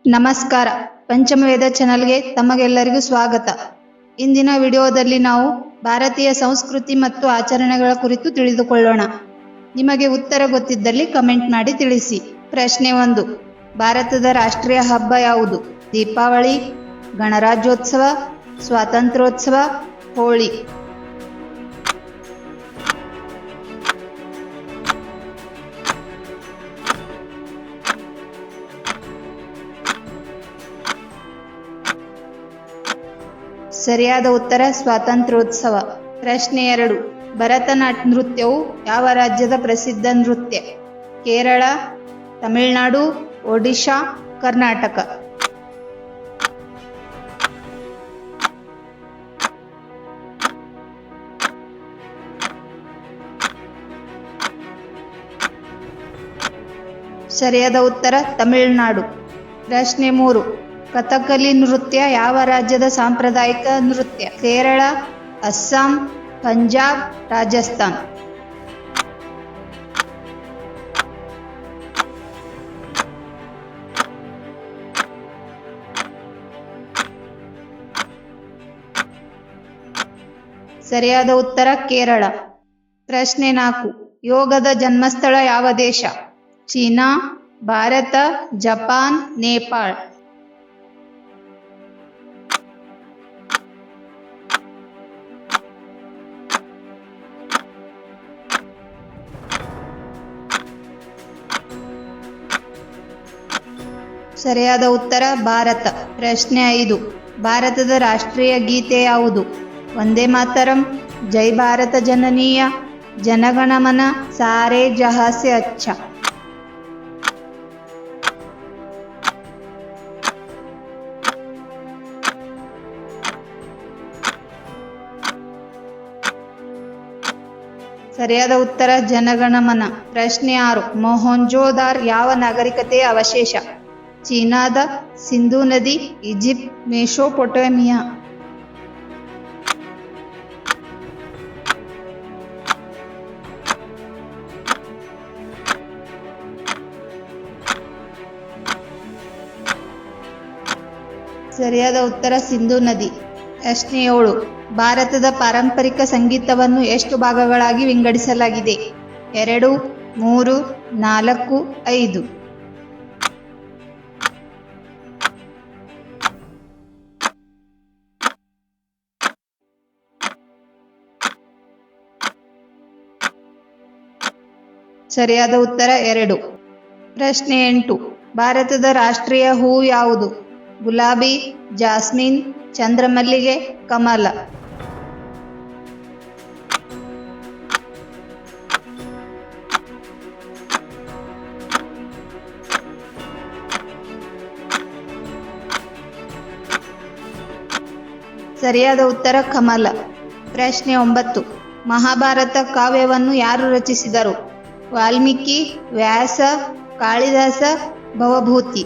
ನಮಸ್ಕಾರ, ಪಂಚಮವೇದ ಚಾನಲ್ಗೆ ತಮಗೆಲ್ಲರಿಗೂ ಸ್ವಾಗತ. ಇಂದಿನ ವಿಡಿಯೋದಲ್ಲಿ ನಾವು ಭಾರತೀಯ ಸಂಸ್ಕೃತಿ ಮತ್ತು ಆಚರಣೆಗಳ ಕುರಿತು ತಿಳಿದುಕೊಳ್ಳೋಣ. ನಿಮಗೆ ಉತ್ತರ ಗೊತ್ತಿದ್ದಲ್ಲಿ ಕಮೆಂಟ್ ಮಾಡಿ ತಿಳಿಸಿ. ಪ್ರಶ್ನೆ 1. ಭಾರತದ ರಾಷ್ಟ್ರೀಯ ಹಬ್ಬ ಯಾವುದು? ದೀಪಾವಳಿ, ಗಣರಾಜ್ಯೋತ್ಸವ, ಸ್ವಾತಂತ್ರ್ಯೋತ್ಸವ, ಹೋಳಿ. ಸರಿಯಾದ ಉತ್ತರ ಸ್ವಾತಂತ್ರ್ಯೋತ್ಸವ. ಪ್ರಶ್ನೆ 2. ಭರತನಾಟ್ಯ ನೃತ್ಯವು ಯಾವ ರಾಜ್ಯದ ಪ್ರಸಿದ್ಧ ನೃತ್ಯ? ಕೇರಳ, ತಮಿಳುನಾಡು, ಒಡಿಶಾ, ಕರ್ನಾಟಕ. ಸರಿಯಾದ ಉತ್ತರ ತಮಿಳುನಾಡು. ಪ್ರಶ್ನೆ 3. ಕಥಕಲಿ ನೃತ್ಯ ಯಾವ ರಾಜ್ಯದ ಸಾಂಪ್ರದಾಯಿಕ ನೃತ್ಯ? ಕೇರಳ, ಅಸ್ಸಾಂ, ಪಂಜಾಬ್, ರಾಜಸ್ಥಾನ್. ಸರಿಯಾದ ಉತ್ತರ ಕೇರಳ. ಪ್ರಶ್ನೆ 4. ಯೋಗದ ಜನ್ಮಸ್ಥಳ ಯಾವ ದೇಶ? China, Bharat, Japan, Nepal. ಸರಿಯಾದ ಉತ್ತರ ಭಾರತ. ಪ್ರಶ್ನೆ 5. ಭಾರತದ ರಾಷ್ಟ್ರೀಯ ಗೀತೆ ಯಾವುದು? ವಂದೇ ಮಾತರಂ, ಜೈ ಭಾರತ ಜನನೀಯ, ಜನಗಣಮನ, ಸಾರೇ ಜಹಾಂ ಸೇ ಅಚ್ಚಾ. ಸರಿಯಾದ ಉತ್ತರ ಜನಗಣಮನ. ಪ್ರಶ್ನೆ 6. ಮೊಹೆಂಜೋದಾರೋ ಯಾವ ನಾಗರಿಕತೆಯ ಅವಶೇಷ? ಚೀನಾದ, ಸಿಂಧೂ ನದಿ, ಈಜಿಪ್ಟ್, ಮೆಸೊಪೊಟೇಮಿಯಾ. ಸರಿಯಾದ ಉತ್ತರ ಸಿಂಧೂ ನದಿ. ಪ್ರಶ್ನೆ 7. ಭಾರತದ ಪಾರಂಪರಿಕ ಸಂಗೀತವನ್ನು ಎಷ್ಟು ಭಾಗಗಳಾಗಿ ವಿಂಗಡಿಸಲಾಗಿದೆ? 2, 3, 4, 5. ಸರಿಯಾದ ಉತ್ತರ 2. ಪ್ರಶ್ನೆ 8. ಭಾರತದ ರಾಷ್ಟ್ರೀಯ ಹೂ ಯಾವುದು? ಗುಲಾಬಿ, ಜಾಸ್ಮಿನ್, ಚಂದ್ರಮಲ್ಲಿಗೆ, ಕಮಲ. ಸರಿಯಾದ ಉತ್ತರ ಕಮಲ. ಪ್ರಶ್ನೆ 9. ಮಹಾಭಾರತ ಕಾವ್ಯವನ್ನು ಯಾರು ರಚಿಸಿದರು? ವಾಲ್ಮೀಕಿ, ವ್ಯಾಸ, ಕಾಳಿದಾಸ, ಭವಭೂತಿ.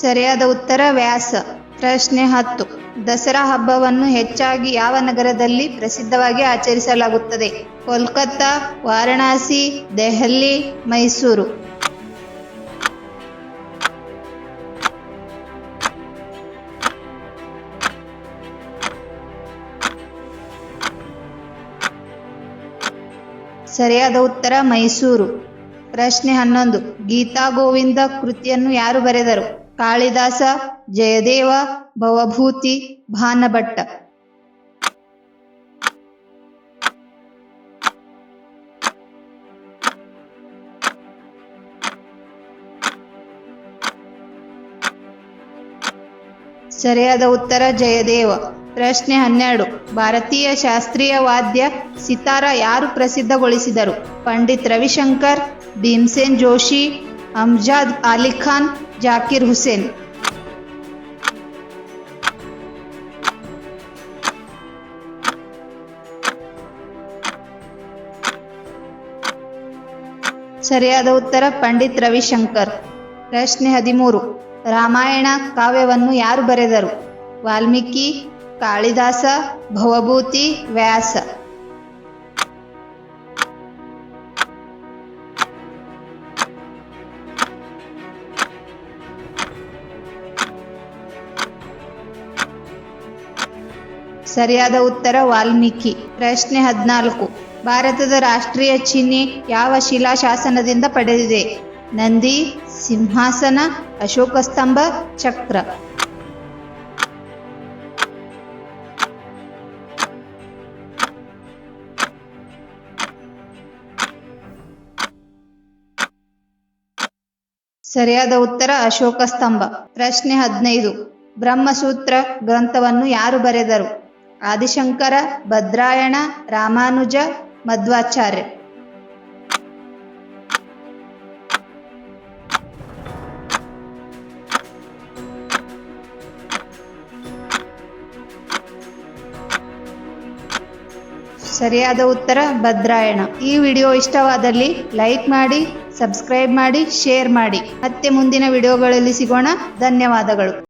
ಸರಿಯಾದ ಉತ್ತರ ವ್ಯಾಸ. ಪ್ರಶ್ನೆ 10. ದಸರಾ ಹಬ್ಬವನ್ನು ಹೆಚ್ಚಾಗಿ ಯಾವ ನಗರದಲ್ಲಿ ಪ್ರಸಿದ್ಧವಾಗಿ ಆಚರಿಸಲಾಗುತ್ತದೆ? ಕೋಲ್ಕತ್ತಾ, ವಾರಣಾಸಿ, ದೆಹಲಿ, ಮೈಸೂರು. ಸರಿಯಾದ ಉತ್ತರ ಮೈಸೂರು. ಪ್ರಶ್ನೆ 11. ಗೀತಾ ಗೋವಿಂದ ಕೃತಿಯನ್ನು ಯಾರು ಬರೆದರು? ಕಾಳಿದಾಸ, ಜಯದೇವ, ಭವಭೂತಿ, ಭಾನಭಟ್ಟ. ಸರಿಯಾದ ಉತ್ತರ ಜಯದೇವ. ಪ್ರಶ್ನೆ 12. ಭಾರತೀಯ ಶಾಸ್ತ್ರೀಯ ವಾದ್ಯ ಸಿತಾರ ಯಾರು ಪ್ರಸಿದ್ಧಗೊಳಿಸಿದರು? ಪಂಡಿತ್ ರವಿಶಂಕರ್, ಭೀಮ್ಸೇನ್ ಜೋಶಿ, ಅಮ್ಜದ್ ಅಲಿ ಖಾನ್, ಜಾಕಿರ್ ಹುಸೇನ್. ಸರಿಯಾದ ಉತ್ತರ ಪಂಡಿತ್ ರವಿಶಂಕರ್. ಪ್ರಶ್ನೆ 13. ರಾಮಾಯಣ ಕಾವ್ಯವನ್ನು ಯಾರು ಬರೆದರು? ವಾಲ್ಮೀಕಿ, ಕಾಳಿದಾಸ, ಭವಭೂತಿ, ವ್ಯಾಸ. ಸರಿಯಾದ ಉತ್ತರ ವಾಲ್ಮೀಕಿ. ಪ್ರಶ್ನೆ 14. ಭಾರತದ ರಾಷ್ಟ್ರೀಯ ಚಿಹ್ನೆ ಯಾವ ಶಿಲಾಶಾಸನದಿಂದ ಪಡೆದಿದೆ? ನಂದಿ, ಸಿಂಹಾಸನ, ಅಶೋಕ ಸ್ತಂಭ, ಚಕ್ರ. ಸರಿಯಾದ ಉತ್ತರ ಅಶೋಕ ಸ್ತಂಭ. ಪ್ರಶ್ನೆ 15. ಬ್ರಹ್ಮಸೂತ್ರ ಗ್ರಂಥವನ್ನು ಯಾರು ಬರೆದರು? ಆದಿಶಂಕರ, ಭದ್ರಾಯಣ, ರಾಮಾನುಜ, ಮಧ್ವಾಚಾರ್ಯ. ಸರಿಯಾದ ಉತ್ತರ ಭದ್ರಾಯಣ. ಈ ವಿಡಿಯೋ ಇಷ್ಟವಾದಲ್ಲಿ ಲೈಕ್ ಮಾಡಿ, ಸಬ್ಸ್ಕ್ರೈಬ್ ಮಾಡಿ, ಶೇರ್ ಮಾಡಿ. ಮತ್ತೆ ಮುಂದಿನ ವಿಡಿಯೋಗಳಲ್ಲಿ ಸಿಗೋಣ. ಧನ್ಯವಾದಗಳು.